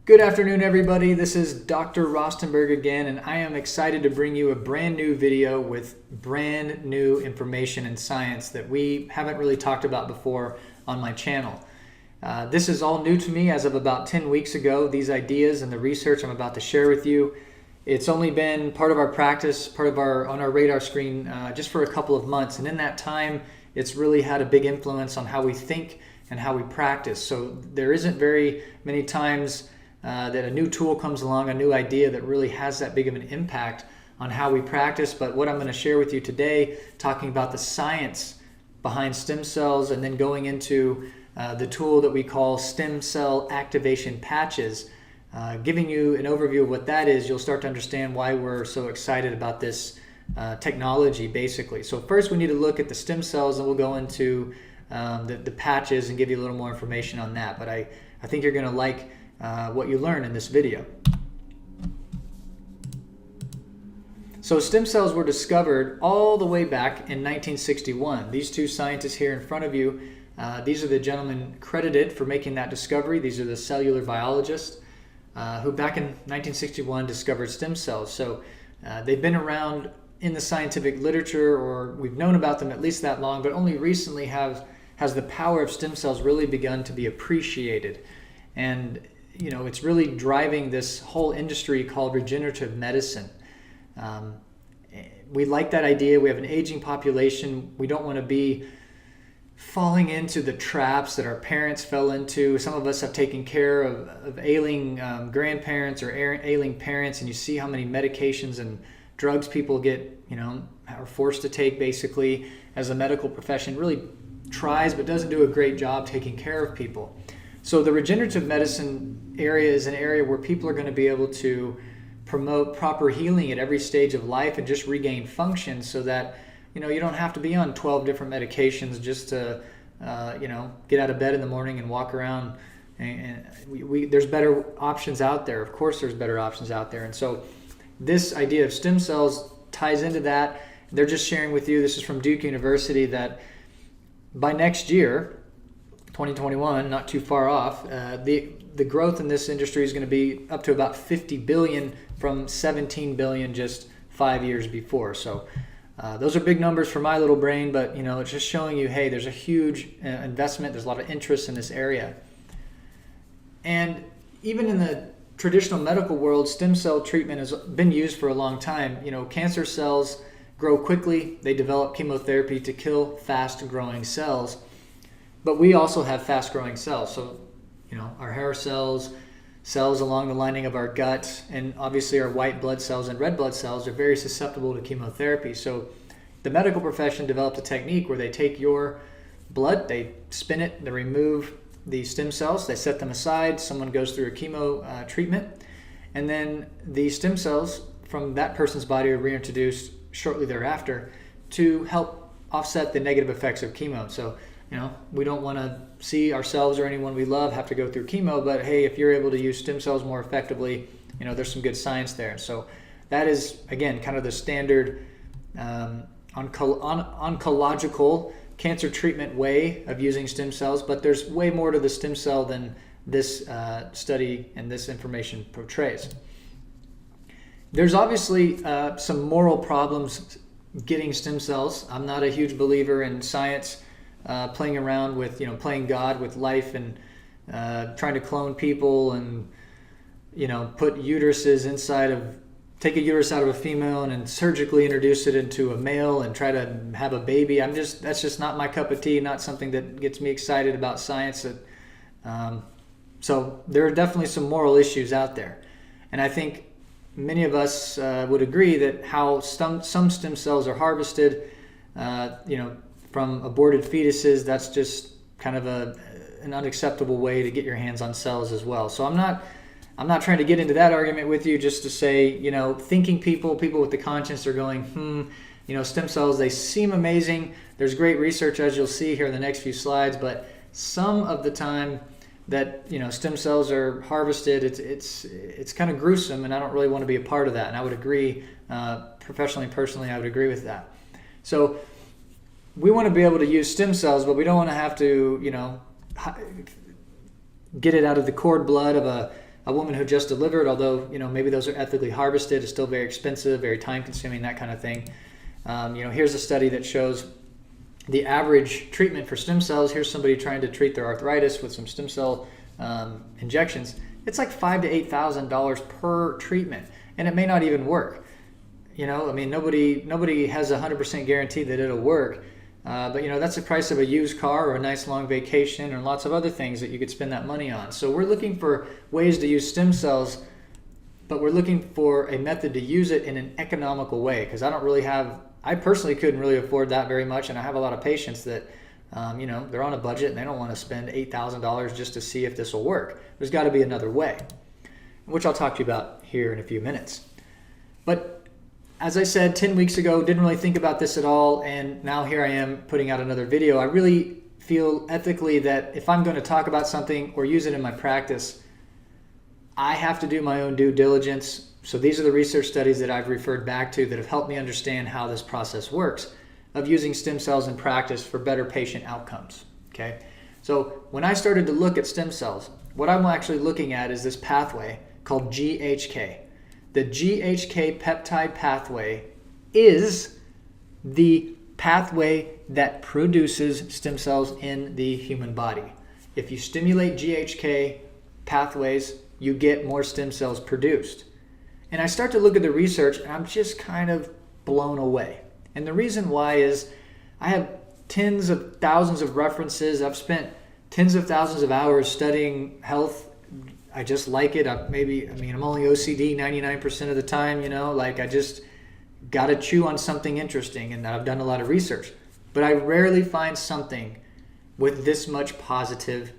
Good afternoon, everybody. This is Dr. Rostenberg again, and I am excited to bring you a brand new video with brand new information and science that we haven't really talked about before on my channel. This is all new to me as of about 10 weeks ago, these ideas and the research I'm about to share with you. It's only been part of our practice, on our radar screen just for a couple of months, and in that time, it's really had a big influence on how we think and how we practice. So there isn't very many times that a new tool comes along, a new idea that really has that big of an impact on how we practice. But what I'm going to share with you today, talking about the science behind stem cells and then going into the tool that we call stem cell activation patches, giving you an overview of what that is, you'll start to understand why we're so excited about this technology, basically. So first we need to look at the stem cells, and we'll go into the patches and give you a little more information on that. But I think you're going to like what you learn in this video. So stem cells were discovered all the way back in 1961. These two scientists here in front of you, these are the gentlemen credited for making that discovery. These are the cellular biologists who back in 1961 discovered stem cells. So they've been around in the scientific literature, or we've known about them at least that long, but only recently has the power of stem cells really begun to be appreciated. And you know, it's really driving this whole industry called regenerative medicine. We like that idea. We have an aging population. We don't want to be falling into the traps that our parents fell into. Some of us have taken care of ailing grandparents or ailing parents, and you see how many medications and drugs people get, are forced to take, basically, as the medical profession really tries but doesn't do a great job taking care of people. So the regenerative medicine area is an area where people are going to be able to promote proper healing at every stage of life and just regain function, so that you don't have to be on 12 different medications just to get out of bed in the morning and walk around. And there's better options out there. Of course there's better options out there. And so this idea of stem cells ties into that. They're just sharing with you, this is from Duke University, that by next year, 2021, not too far off, the growth in this industry is going to be up to about 50 billion from 17 billion just 5 years before. So those are big numbers for my little brain, but it's just showing you, hey, there's a huge investment, there's a lot of interest in this area. And even in the traditional medical world, stem cell treatment has been used for a long time. Cancer cells grow quickly, they develop chemotherapy to kill fast-growing cells. But we also have fast-growing cells. So, our hair cells, cells along the lining of our gut, and obviously our white blood cells and red blood cells are very susceptible to chemotherapy. So the medical profession developed a technique where they take your blood, they spin it, they remove the stem cells, they set them aside, someone goes through a chemo treatment, and then the stem cells from that person's body are reintroduced shortly thereafter to help offset the negative effects of chemo. So we don't want to see ourselves or anyone we love have to go through chemo, but hey, if you're able to use stem cells more effectively, there's some good science there. So that is, again, kind of the standard oncological cancer treatment way of using stem cells, but there's way more to the stem cell than this study and this information portrays. There's obviously some moral problems getting stem cells. I'm not a huge believer in science playing around with, playing God with life and trying to clone people and, put uteruses take a uterus out of a female and then surgically introduce it into a male and try to have a baby. That's just not my cup of tea, not something that gets me excited about science. So there are definitely some moral issues out there. And I think many of us would agree that how some stem cells are harvested, from aborted fetuses, that's just kind of an unacceptable way to get your hands on cells as well. So I'm not trying to get into that argument with you, just to say, thinking people with the conscience are going, stem cells, they seem amazing. There's great research, as you'll see here in the next few slides, but some of the time that stem cells are harvested, it's kind of gruesome, and I don't really want to be a part of that. And I would agree, professionally and personally, I would agree with that. So we want to be able to use stem cells, but we don't want to have to, get it out of the cord blood of a woman who just delivered, although, maybe those are ethically harvested, is still very expensive, very time consuming, that kind of thing. Here's a study that shows the average treatment for stem cells. Here's somebody trying to treat their arthritis with some stem cell injections. It's like $5,000 to $8,000 per treatment, and it may not even work. Nobody has a 100% guarantee that it'll work. But that's the price of a used car or a nice long vacation and lots of other things that you could spend that money on. So we're looking for ways to use stem cells, but we're looking for a method to use it in an economical way, because I personally couldn't really afford that very much, and I have a lot of patients that they're on a budget and they don't want to spend $8,000 just to see if this will work. There's got to be another way, which I'll talk to you about here in a few minutes. But as I said 10 weeks ago, didn't really think about this at all, and now here I am putting out another video. I really feel ethically that if I'm going to talk about something or use it in my practice, I have to do my own due diligence. So these are the research studies that I've referred back to that have helped me understand how this process works of using stem cells in practice for better patient outcomes. Okay, so when I started to look at stem cells, what I'm actually looking at is this pathway called GHK. The GHK peptide pathway is the pathway that produces stem cells in the human body. If you stimulate GHK pathways, you get more stem cells produced. And I start to look at the research and I'm just kind of blown away. And the reason why is I have tens of thousands of references. I've spent tens of thousands of hours studying health. I just like it. I'm only OCD 99% of the time, I just got to chew on something interesting, and I've done a lot of research. But I rarely find something with this much positive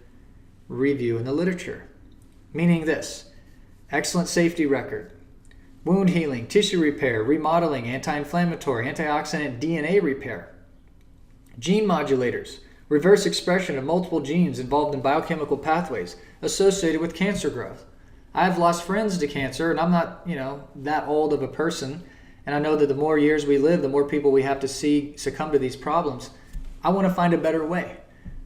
review in the literature. Meaning this: excellent safety record, wound healing, tissue repair, remodeling, anti-inflammatory, antioxidant, DNA repair, gene modulators, reverse expression of multiple genes involved in biochemical pathways associated with cancer growth. I've lost friends to cancer, and I'm not, that old of a person. And I know that the more years we live, the more people we have to see succumb to these problems. I want to find a better way.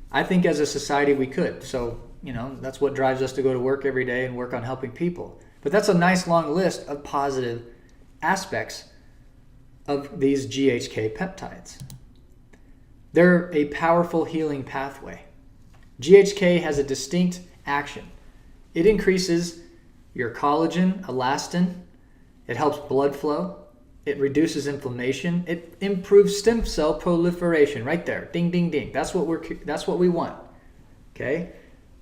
I think as a society we could. So, that's what drives us to go to work every day and work on helping people. But that's a nice long list of positive aspects of these GHK peptides. They're a powerful healing pathway. GHK has a distinct action. It increases your collagen, elastin. It helps blood flow. It reduces inflammation. It improves stem cell proliferation. Right there, ding, ding, ding. That's what we want. Okay,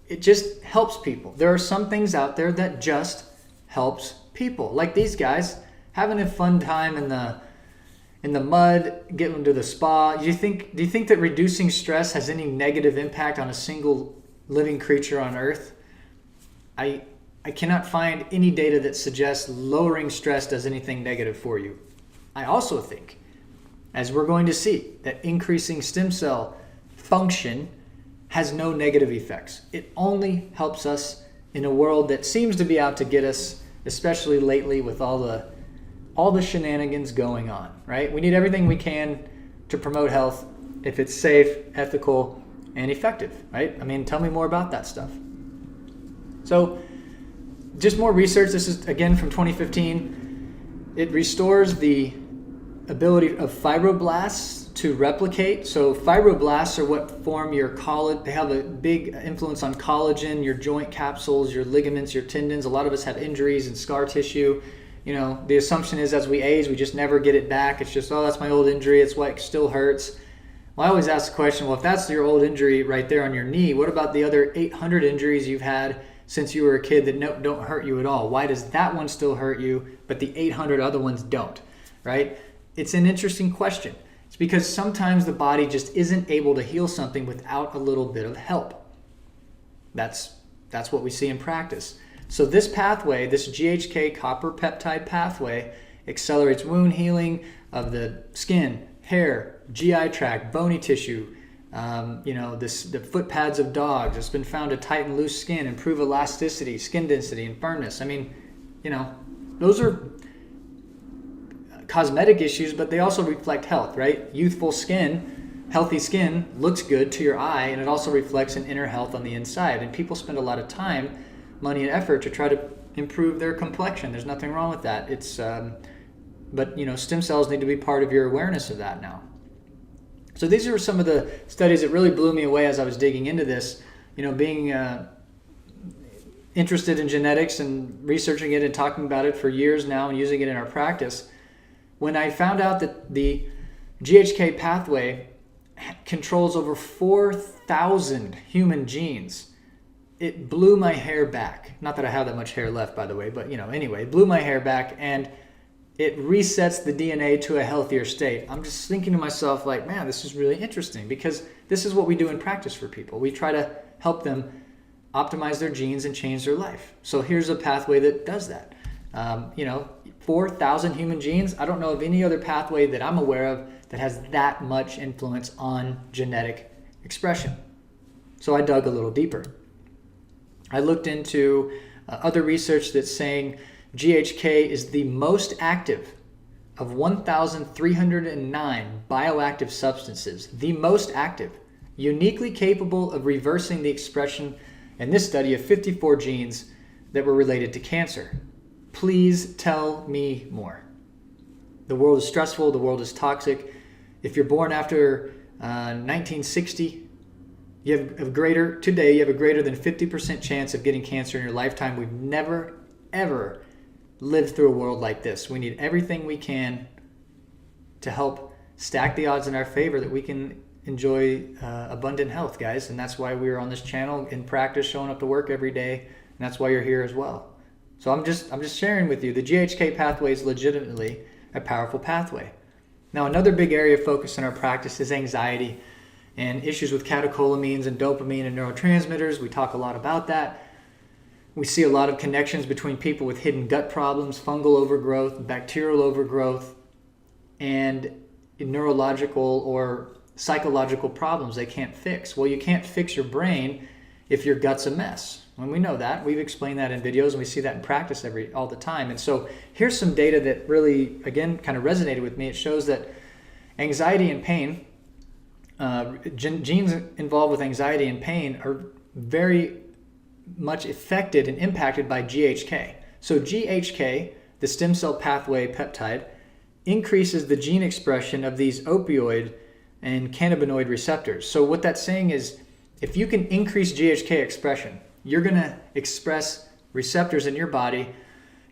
it just helps people. There are some things out there that just helps people, like these guys having a fun time in the mud, getting them to the spa. Do you think that reducing stress has any negative impact on a single living creature on Earth? I cannot find any data that suggests lowering stress does anything negative for you. I also think, as we're going to see, that increasing stem cell function has no negative effects. It only helps us in a world that seems to be out to get us, especially lately with all the shenanigans going on, right? We need everything we can to promote health if it's safe, ethical, and effective, right? Tell me more about that stuff. So, just more research. This is, again, from 2015. It restores the ability of fibroblasts to replicate. So fibroblasts are what form your collagen. They have a big influence on collagen, your joint capsules, your ligaments, your tendons. A lot of us have injuries and scar tissue. The assumption is as we age, we just never get it back. It's just, that's my old injury. It's why it still hurts. Well, I always ask the question, well, if that's your old injury right there on your knee, what about the other 800 injuries you've had since you were a kid that don't hurt you at all? Why does that one still hurt you, but the 800 other ones don't, right? It's an interesting question. It's because sometimes the body just isn't able to heal something without a little bit of help. That's what we see in practice. So this pathway, this GHK copper peptide pathway, accelerates wound healing of the skin, hair, GI tract, bony tissue, the foot pads of dogs. It's been found to tighten loose skin, improve elasticity, skin density, and firmness. Those are cosmetic issues, but they also reflect health, right? Youthful skin, healthy skin looks good to your eye, and it also reflects an inner health on the inside. And people spend a lot of time money and effort to try to improve their complexion. There's nothing wrong with that. But stem cells need to be part of your awareness of that now. So these are some of the studies that really blew me away as I was digging into this. Being interested in genetics and researching it and talking about it for years now and using it in our practice. When I found out that the GHK pathway controls over 4,000 human genes, it blew my hair back. Not that I have that much hair left, by the way, but anyway, it blew my hair back, and it resets the DNA to a healthier state. I'm just thinking to myself, like, man, this is really interesting, because this is what we do in practice for people. We try to help them optimize their genes and change their life. So here's a pathway that does that. 4,000 human genes. I don't know of any other pathway that I'm aware of that has that much influence on genetic expression. So I dug a little deeper. I looked into other research that's saying GHK is the most active of 1,309 bioactive substances, the most active, uniquely capable of reversing the expression in this study of 54 genes that were related to cancer. Please tell me more. The world is stressful. The world is toxic. If you're born after 1960, you have a greater than 50% chance of getting cancer in your lifetime. We've never, ever lived through a world like this. We need everything we can to help stack the odds in our favor that we can enjoy abundant health, guys. And that's why we're on this channel in practice, showing up to work every day. And that's why you're here as well. So I'm just sharing with you, the GHK pathway is legitimately a powerful pathway. Now, another big area of focus in our practice is anxiety and issues with catecholamines and dopamine and neurotransmitters. We talk a lot about that. We see a lot of connections between people with hidden gut problems, fungal overgrowth, bacterial overgrowth, and neurological or psychological problems they can't fix. Well, you can't fix your brain if your gut's a mess. And we know that. We've explained that in videos, and we see that in practice all the time. And so here's some data that really, again, kind of resonated with me. It shows that anxiety and pain, genes involved with anxiety and pain are very much affected and impacted by GHK. So GHK, the stem cell pathway peptide, increases the gene expression of these opioid and cannabinoid receptors. So what that's saying is, if you can increase GHK expression, you're going to express receptors in your body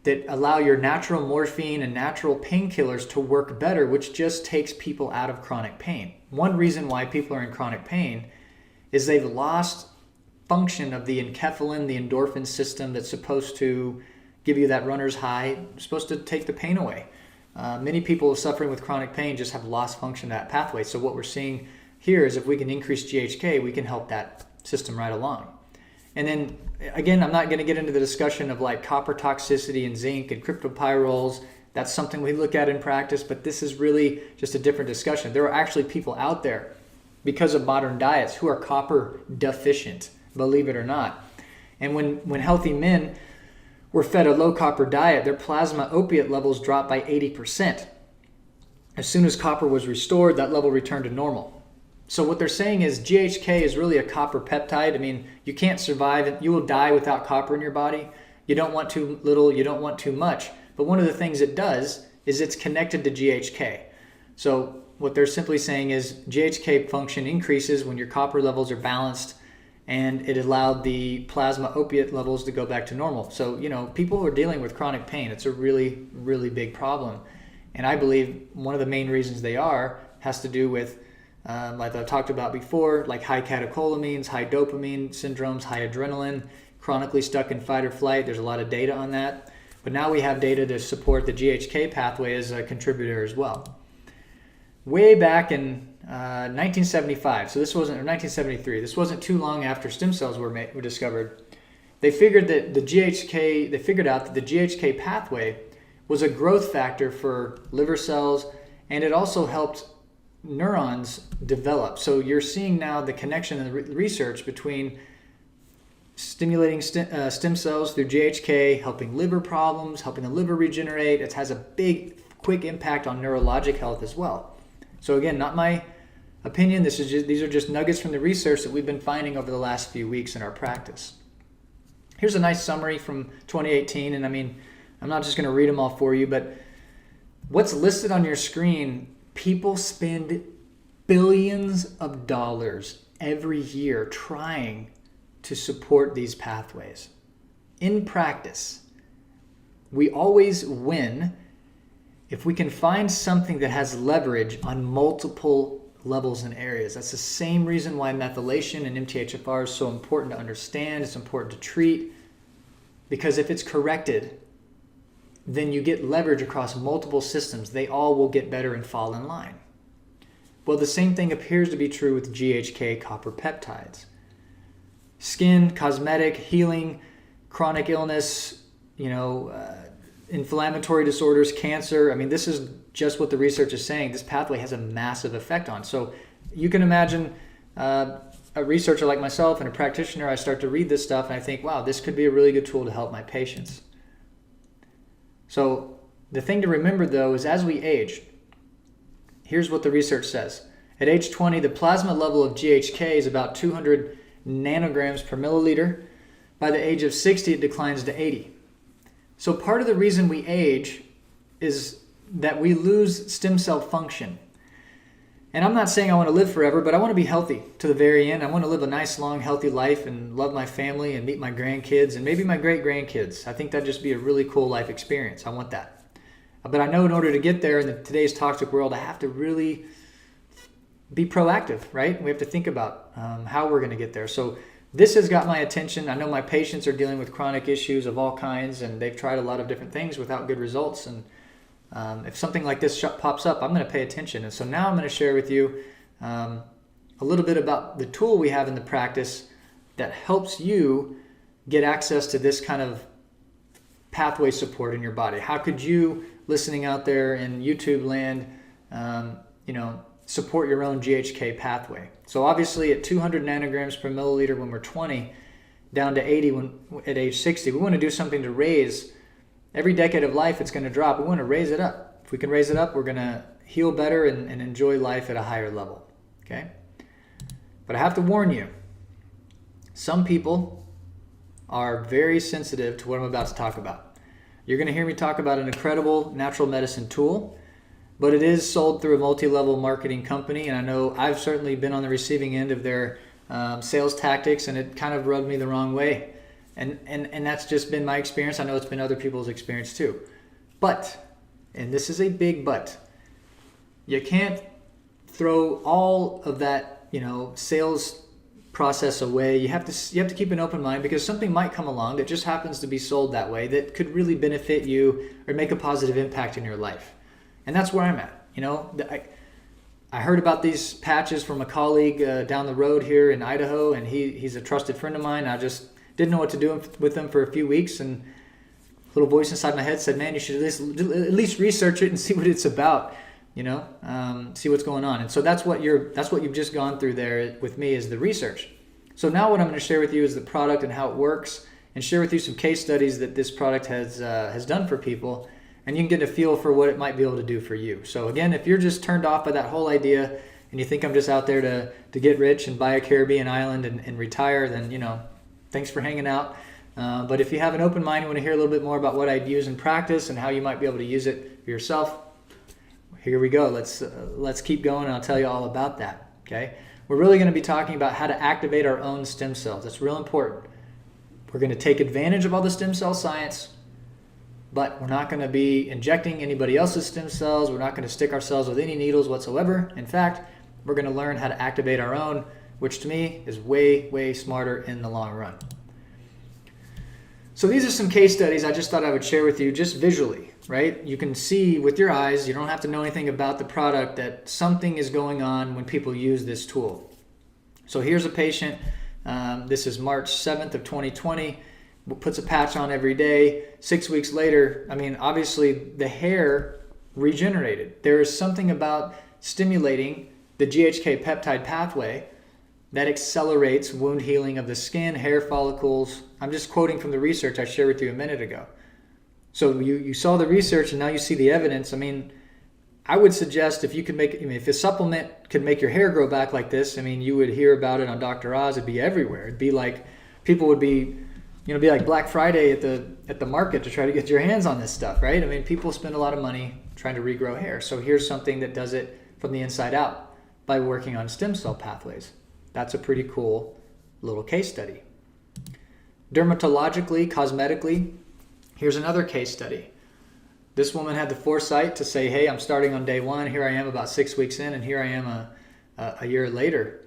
that allow your natural morphine and natural painkillers to work better, which just takes people out of chronic pain. One reason why people are in chronic pain is they've lost function of the enkephalin, the endorphin system that's supposed to give you that runner's high, supposed to take the pain away. Many people suffering with chronic pain just have lost function of that pathway. So what we're seeing here is if we can increase GHK, we can help that system right along. And then, again, I'm not going to get into the discussion of like copper toxicity and zinc and cryptopyroles. That's something we look at in practice, but this is really just a different discussion. There are actually people out there, because of modern diets, who are copper deficient, believe it or not. And when healthy men were fed a low copper diet, their plasma opiate levels dropped by 80%. As soon as copper was restored, that level returned to normal. So what they're saying is GHK is really a copper peptide. I mean, you can't survive, you will die without copper in your body. You don't want too little, you don't want too much. But one of the things it does is it's connected to GHK. So what they're simply saying is GHK function increases when your copper levels are balanced, and it allowed the plasma opiate levels to go back to normal. So, people who are dealing with chronic pain, it's a really, really big problem. And I believe one of the main reasons they has to do with, like I've talked about before, like high catecholamines, high dopamine syndromes, high adrenaline, chronically stuck in fight or flight. There's a lot of data on that. But now we have data to support the GHK pathway as a contributor as well. Way back in 1975, so this wasn't, or 1973, this wasn't too long after stem cells were discovered, they figured out that the GHK pathway was a growth factor for liver cells, and it also helped neurons develop. So you're seeing now the connection in the research between stimulating stem cells through GHK, helping liver problems, helping the liver regenerate. It has a big, quick impact on neurologic health as well. So again, not my opinion. These are just nuggets from the research that we've been finding over the last few weeks in our practice. Here's a nice summary from 2018, and I mean, I'm not just going to read them all for you, but what's listed on your screen, people spend billions of dollars every year trying to support these pathways. In practice, we always win if we can find something that has leverage on multiple levels and areas. That's the same reason why methylation and MTHFR is so important to understand. It's important to treat, because if it's corrected, then you get leverage across multiple systems. They all will get better and fall in line. Well, the same thing appears to be true with GHK copper peptides. Skin, cosmetic, healing, chronic illness, inflammatory disorders, cancer. I mean, this is just what the research is saying. This pathway has a massive effect on. So you can imagine a researcher like myself and a practitioner, I start to read this stuff and I think, wow, this could be a really good tool to help my patients. So the thing to remember, though, is as we age, here's what the research says. At age 20, the plasma level of GHK is about 200 nanograms per milliliter. By the age of 60, it declines to 80. So part of the reason we age is that we lose stem cell function. And I'm not saying I want to live forever, but I want to be healthy to the very end. I want to live a nice, long, healthy life and love my family and meet my grandkids and maybe my great-grandkids. I think that'd just be a really cool life experience. I want that. But I know in order to get there in today's toxic world, I have to really be proactive, right? We have to think about how we're going to get there. So this has got my attention. I know my patients are dealing with chronic issues of all kinds, and they've tried a lot of different things without good results. And if something like this pops up, I'm going to pay attention. And so now I'm going to share with you a little bit about the tool we have in the practice that helps you get access to this kind of pathway support in your body. How could you, listening out there in YouTube land, support your own GHK pathway? So obviously at 200 nanograms per milliliter when we're 20, down to 80 at age 60, we want to do something to raise. Every decade of life, it's going to drop. We want to raise it up. If we can raise it up, we're going to heal better and enjoy life at a higher level. Okay? But I have to warn you, some people are very sensitive to what I'm about to talk about. You're going to hear me talk about an incredible natural medicine tool, but it is sold through a multi-level marketing company, and I know I've certainly been on the receiving end of their sales tactics, and it kind of rubbed me the wrong way. And that's just been my experience. I know it's been other people's experience too. But, and this is a big but, you can't throw all of that, sales process away. You have to keep an open mind, because something might come along that just happens to be sold that way that could really benefit you or make a positive impact in your life. And that's where I'm at. I heard about these patches from a colleague down the road here in Idaho, and he's a trusted friend of mine. I just didn't know what to do with them for a few weeks, and a little voice inside my head said, man, you should at least research it and see what it's about, see what's going on. And so that's what you've just gone through there with me, is the research. So now what I'm going to share with you is the product and how it works, and share with you some case studies that this product has done for people, and you can get a feel for what it might be able to do for you. So again, if you're just turned off by that whole idea and you think I'm just out there to get rich and buy a Caribbean island and retire, then thanks for hanging out. But if you have an open mind, you want to hear a little bit more about what I'd use in practice and how you might be able to use it for yourself, here we go. Let's keep going, and I'll tell you all about that. Okay? We're really going to be talking about how to activate our own stem cells. That's real important. We're going to take advantage of all the stem cell science, but we're not going to be injecting anybody else's stem cells. We're not going to stick ourselves with any needles whatsoever. In fact, we're going to learn how to activate our own, which to me is way, way smarter in the long run. So these are some case studies I just thought I would share with you just visually, right? You can see with your eyes, you don't have to know anything about the product, that something is going on when people use this tool. So here's a patient. This is March 7th of 2020. Puts a patch on every day. 6 weeks later, obviously the hair regenerated. There is something about stimulating the GHK peptide pathway that accelerates wound healing of the skin, hair follicles. I'm just quoting from the research I shared with you a minute ago. So you saw the research and now you see the evidence. I would suggest if you could if a supplement could make your hair grow back like this, you would hear about it on Dr. Oz. It'd be everywhere. It'd be like people would be be like Black Friday at the market to try to get your hands on this stuff, right? I mean, people spend a lot of money trying to regrow hair. So here's something that does it from the inside out by working on stem cell pathways. That's a pretty cool little case study. Dermatologically, cosmetically, here's another case study. This woman had the foresight to say, hey, I'm starting on day one. Here I am about 6 weeks in, and here I am a year later.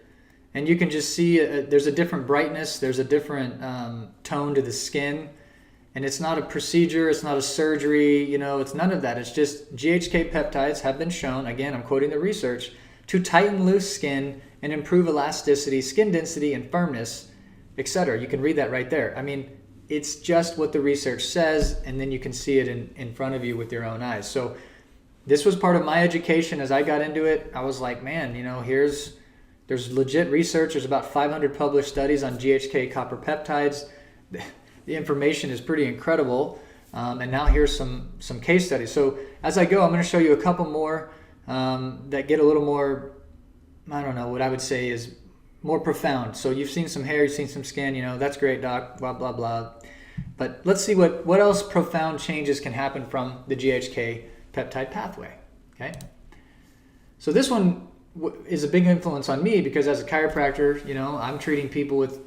And you can just see there's a different brightness. There's a different tone to the skin. And it's not a procedure. It's not a surgery. It's none of that. It's just GHK peptides have been shown, again, I'm quoting the research, to tighten loose skin and improve elasticity, skin density, and firmness, etc. You can read that right there. I mean, it's just what the research says, and then you can see it in front of you with your own eyes. So this was part of my education as I got into it. I was like, man, there's legit research. There's about 500 published studies on GHK copper peptides. The information is pretty incredible. And now here's some case studies. So as I go, I'm going to show you a couple more that get a little more, I don't know, what I would say is more profound. So you've seen some hair, you've seen some skin, that's great, doc, blah, blah, blah. But let's see what else profound changes can happen from the GHK peptide pathway, okay? So this one is a big influence on me because as a chiropractor, I'm treating people with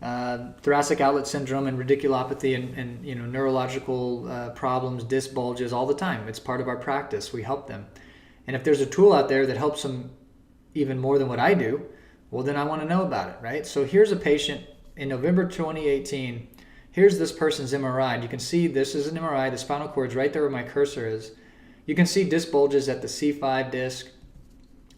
thoracic outlet syndrome and radiculopathy and neurological problems, disc bulges all the time. It's part of our practice. We help them. And if there's a tool out there that helps them even more than what I do, well, then I want to know about it, right? So here's a patient in November 2018. Here's this person's MRI. And you can see this is an MRI. The spinal cord's right there where my cursor is. You can see disc bulges at the C5 disc.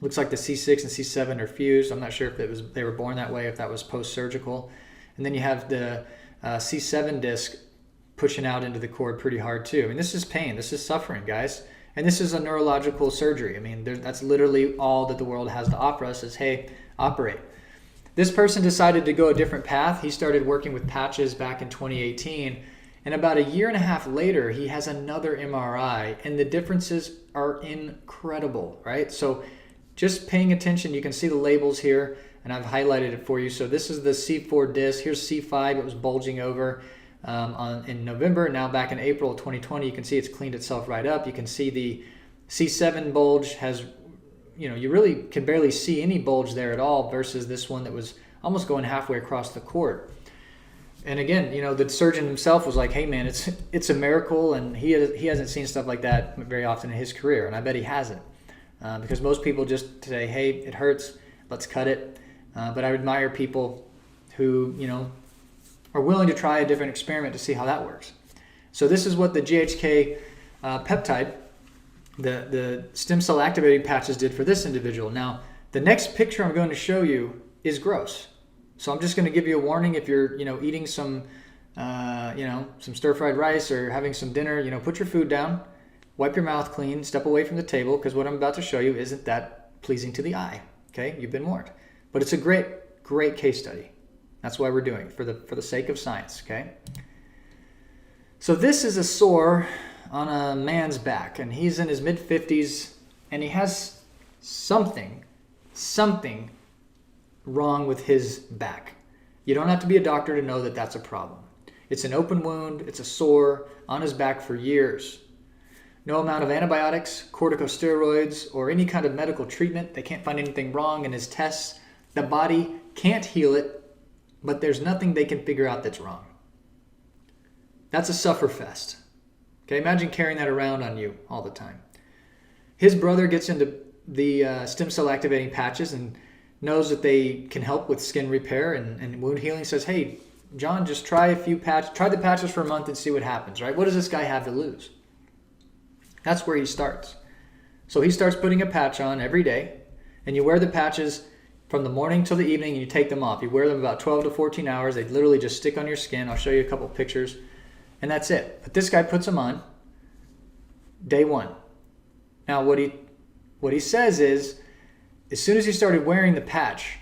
Looks like the C6 and C7 are fused. I'm not sure if they were born that way, if that was post-surgical. And then you have the C7 disc pushing out into the cord pretty hard too. I mean, this is pain. This is suffering, guys. And this is a neurological surgery. I mean, that's literally all that the world has to offer us is, hey, operate. This person decided to go a different path. He started working with patches back in 2018. And about a year and a half later, he has another MRI. And the differences are incredible, right? So just paying attention, you can see the labels here. And I've highlighted it for you. So this is the C4 disc. Here's C5. It was bulging over in November. Now back in April of 2020, you can see it's cleaned itself right up. You can see the C7 bulge has, you really can barely see any bulge there at all versus this one that was almost going halfway across the cord. And again, the surgeon himself was like, hey man, it's a miracle. And he hasn't seen stuff like that very often in his career. And I bet he hasn't because most people just say, hey, it hurts, let's cut it. But I admire people who, are willing to try a different experiment to see how that works. So this is what the GHK peptide, the stem cell activating patches did for this individual. Now, the next picture I'm going to show you is gross. So I'm just going to give you a warning if you're, eating some, some stir-fried rice or having some dinner, put your food down, wipe your mouth clean, step away from the table because what I'm about to show you isn't that pleasing to the eye. Okay, you've been warned. But it's a great, great case study. That's why we're doing it, for the sake of science, okay? So this is a sore on a man's back, and he's in his mid-50s, and he has something wrong with his back. You don't have to be a doctor to know that that's a problem. It's an open wound, it's a sore on his back for years. No amount of antibiotics, corticosteroids, or any kind of medical treatment. They can't find anything wrong in his tests. The body can't heal it, but there's nothing they can figure out that's wrong. That's a sufferfest. Okay, imagine carrying that around on you all the time. His brother gets into the stem cell activating patches and knows that they can help with skin repair and wound healing. Says, hey, John, just try the patches for a month and see what happens, right? What does this guy have to lose? That's where he starts. So he starts putting a patch on every day, and you wear the patches from the morning till the evening, and you take them off. You wear them about 12 to 14 hours. They literally just stick on your skin. I'll show you a couple pictures, and that's it. But this guy puts them on day one. Now, what he says is, as soon as he started wearing the patch,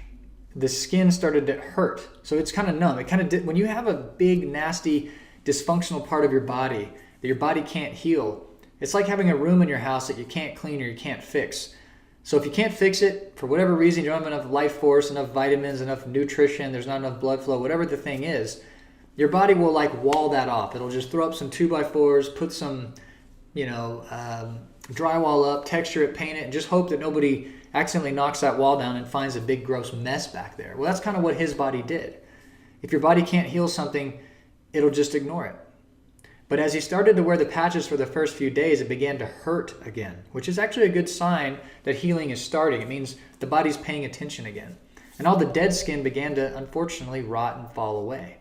the skin started to hurt. So it's kind of numb. It kind of when you have a big, nasty, dysfunctional part of your body that your body can't heal, it's like having a room in your house that you can't clean or you can't fix. So if you can't fix it, for whatever reason, you don't have enough life force, enough vitamins, enough nutrition, there's not enough blood flow, whatever the thing is, your body will like wall that off. It'll just throw up some 2x4s, put some, drywall up, texture it, paint it, and just hope that nobody accidentally knocks that wall down and finds a big gross mess back there. Well, that's kind of what his body did. If your body can't heal something, it'll just ignore it. But as he started to wear the patches for the first few days, it began to hurt again, which is actually a good sign that healing is starting. It means the body's paying attention again. And all the dead skin began to, unfortunately, rot and fall away.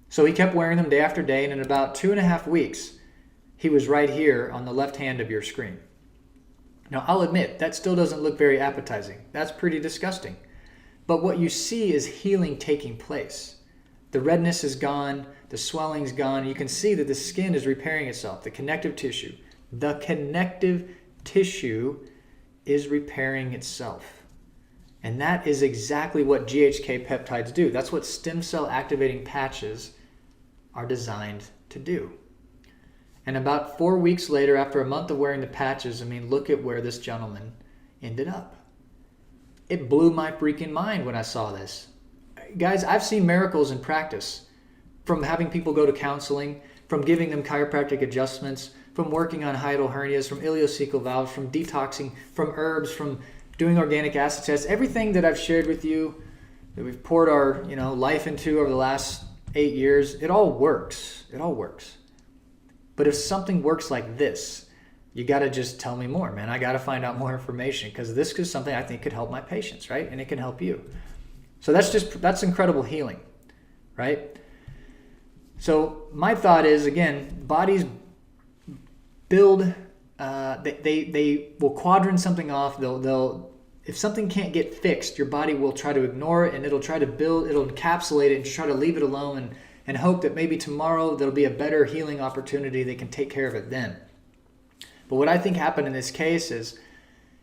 So he kept wearing them day after day, and in about 2.5 weeks, he was right here on the left hand of your screen. Now, I'll admit, that still doesn't look very appetizing. That's pretty disgusting. But what you see is healing taking place. The redness is gone, the swelling's gone. You can see that the skin is repairing itself, the connective tissue. The connective tissue is repairing itself. And that is exactly what GHK peptides do. That's what stem cell activating patches are designed to do. And about 4 weeks later, after a month of wearing the patches, look at where this gentleman ended up. It blew my freaking mind when I saw this. Guys, I've seen miracles in practice. From having people go to counseling, from giving them chiropractic adjustments, from working on hiatal hernias, from ileocecal valves, from detoxing, from herbs, from doing organic acid tests. Everything that I've shared with you, that we've poured our life into over the last 8 years, it all works. It all works. But if something works like this, you got to just tell me more, man. I got to find out more information, because this is something I think could help my patients, right? And it can help you. So that's incredible healing, right? So my thought is, again, bodies build, they will quadrant something off. They'll if something can't get fixed, your body will try to ignore it, and it'll try to it'll encapsulate it and try to leave it alone and hope that maybe tomorrow there'll be a better healing opportunity. They can take care of it then. But what I think happened in this case is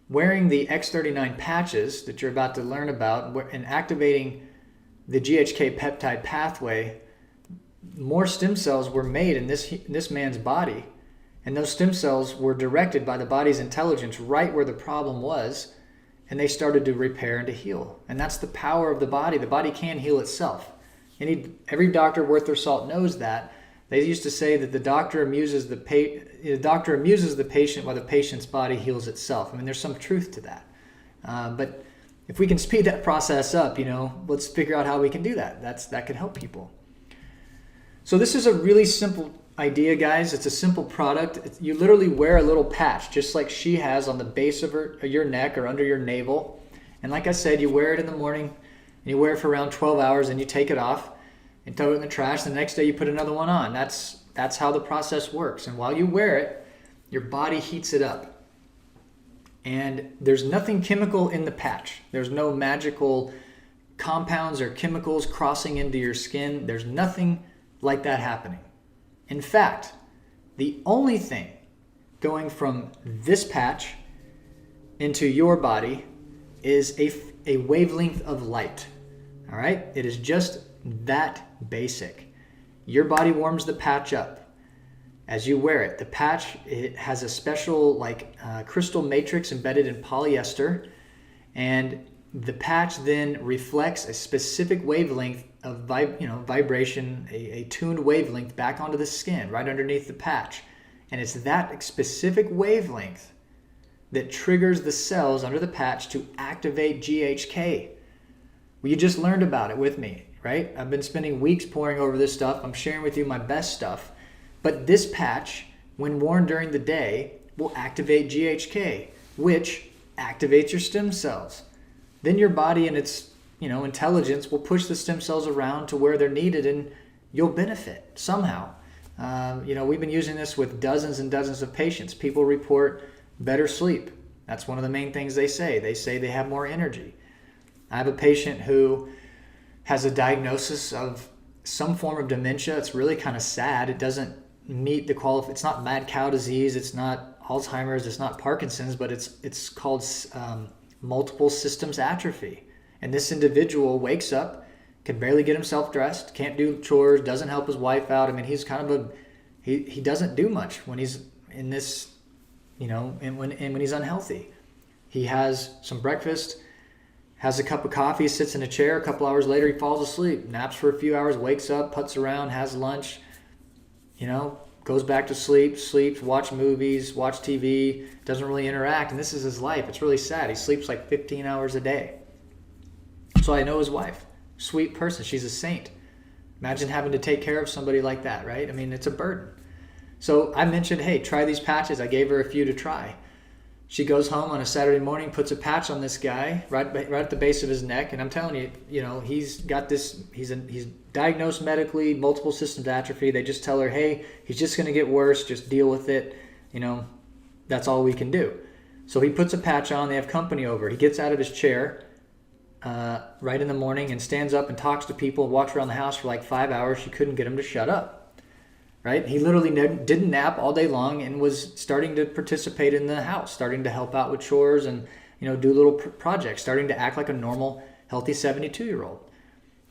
wearing the X39 patches that you're about to learn about and activating the GHK peptide pathway, more stem cells were made in this man's body. And those stem cells were directed by the body's intelligence right where the problem was, and they started to repair and to heal. And that's the power of the body. The body can heal itself. Every doctor worth their salt knows that. They used to say that the doctor amuses the patient while the patient's body heals itself. There's some truth to that. But if we can speed that process up, let's figure out how we can do that. That could help people. So this is a really simple idea, guys. It's a simple product. You literally wear a little patch, just like she has on the base of your neck or under your navel. And like I said, you wear it in the morning, and you wear it for around 12 hours, and you take it off and throw it in the trash. The next day you put another one on. That's how the process works. And while you wear it, your body heats it up. And there's nothing chemical in the patch. There's no magical compounds or chemicals crossing into your skin. There's nothing like that happening. In fact, the only thing going from this patch into your body is a wavelength of light. All right? It is just that basic. Your body warms the patch up as you wear it. The patch, it has a special crystal matrix embedded in polyester, and the patch then reflects a specific wavelength of vibration, a tuned wavelength back onto the skin right underneath the patch. And it's that specific wavelength that triggers the cells under the patch to activate GHK. Well, you just learned about it with me, right? I've been spending weeks pouring over this stuff. I'm sharing with you my best stuff. But this patch, when worn during the day, will activate GHK, which activates your stem cells. Then your body and its intelligence will push the stem cells around to where they're needed, and you'll benefit somehow. We've been using this with dozens and dozens of patients. People report better sleep. That's one of the main things they say. They say they have more energy. I have a patient who has a diagnosis of some form of dementia. It's really kind of sad. It doesn't meet the it's not mad cow disease. It's not Alzheimer's. It's not Parkinson's, but it's called multiple systems atrophy. And this individual wakes up, can barely get himself dressed, can't do chores, doesn't help his wife out. He's kind of he doesn't do much when he's in this, and when he's unhealthy. He has some breakfast, has a cup of coffee, sits in a chair. A couple hours later, he falls asleep, naps for a few hours, wakes up, putts around, has lunch, goes back to sleep, sleeps, watch movies, watch TV, doesn't really interact. And this is his life. It's really sad. He sleeps like 15 hours a day. So I know his wife, sweet person. She's a saint. Imagine having to take care of somebody like that, right? I mean, it's a burden. So I mentioned, hey, try these patches. I gave her a few to try. She goes home on a Saturday morning, puts a patch on this guy right at the base of his neck, and I'm telling you, he's got this. He's diagnosed medically, multiple systems atrophy. They just tell her, hey, he's just going to get worse. Just deal with it. That's all we can do. So he puts a patch on. They have company over. He gets out of his chair right in the morning and stands up and talks to people. Walks around the house for like 5 hours. She couldn't get him to shut up. Right? He literally didn't nap all day long and was starting to participate in the house, starting to help out with chores and do little projects, starting to act like a normal, healthy 72-year-old.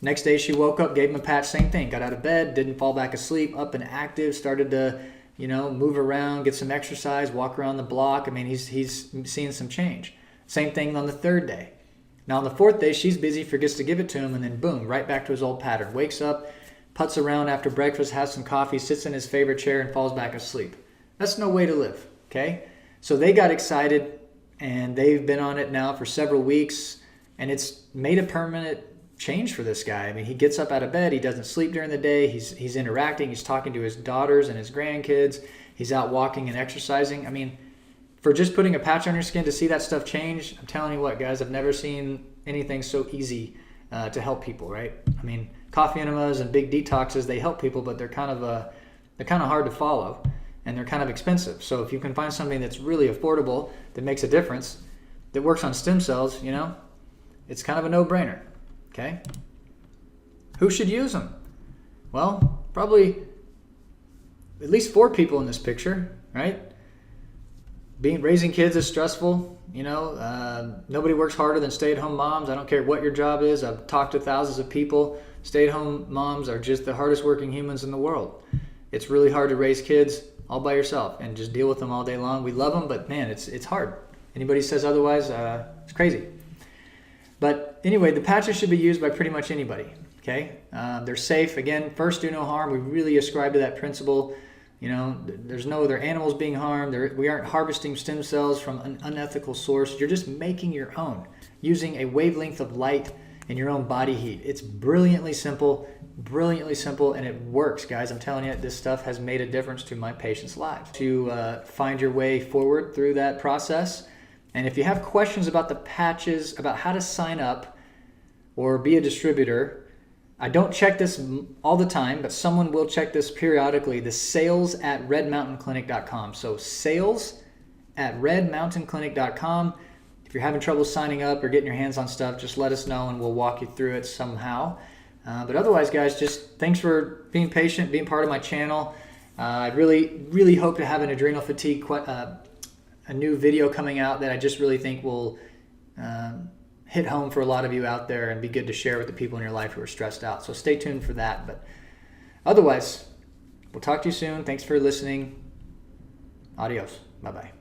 Next day she woke up, gave him a patch, same thing, got out of bed, didn't fall back asleep, up and active, started to move around, get some exercise, walk around the block. I mean, he's seeing some change. Same thing on the third day. Now on the fourth day, she's busy, forgets to give it to him, and then boom, right back to his old pattern. Wakes up, putts around after breakfast, has some coffee, sits in his favorite chair, and falls back asleep. That's no way to live, okay? So they got excited, and they've been on it now for several weeks, and it's made a permanent change for this guy. I mean, he gets up out of bed, he doesn't sleep during the day, he's interacting, he's talking to his daughters and his grandkids, he's out walking and exercising. I mean, for just putting a patch on your skin to see that stuff change, I'm telling you what, guys, I've never seen anything so easy to help people, right? I mean, coffee enemas and big detoxes, they help people, but they're kind of hard to follow, and they're kind of expensive. So if you can find something that's really affordable, that makes a difference, that works on stem cells, it's kind of a no-brainer, okay? Who should use them? Well, probably at least 4 people in this picture, right? Raising kids is stressful. Nobody works harder than stay-at-home moms. I don't care what your job is. I've talked to thousands of people. Stay-at-home moms are just the hardest working humans in the world. It's really hard to raise kids all by yourself and just deal with them all day long. We love them, but man, it's hard. Anybody says otherwise, it's crazy. But anyway, the patches should be used by pretty much anybody, okay? They're safe. Again, first, do no harm. We really ascribe to that principle. There's no other animals being harmed. We aren't harvesting stem cells from an unethical source. You're just making your own using a wavelength of light in your own body heat. It's brilliantly simple, and it works, guys. I'm telling you, this stuff has made a difference to my patients' lives. To find your way forward through that process. And if you have questions about the patches, about how to sign up or be a distributor, I don't check this all the time, but someone will check this periodically. The sales@redmountainclinic.com. So sales@redmountainclinic.com. If you're having trouble signing up or getting your hands on stuff, just let us know and we'll walk you through it somehow. But otherwise, guys, just thanks for being patient, being part of my channel. I really, really hope to have an adrenal fatigue, a new video coming out that I just really think will hit home for a lot of you out there and be good to share with the people in your life who are stressed out. So stay tuned for that. But otherwise, we'll talk to you soon. Thanks for listening. Adios. Bye-bye.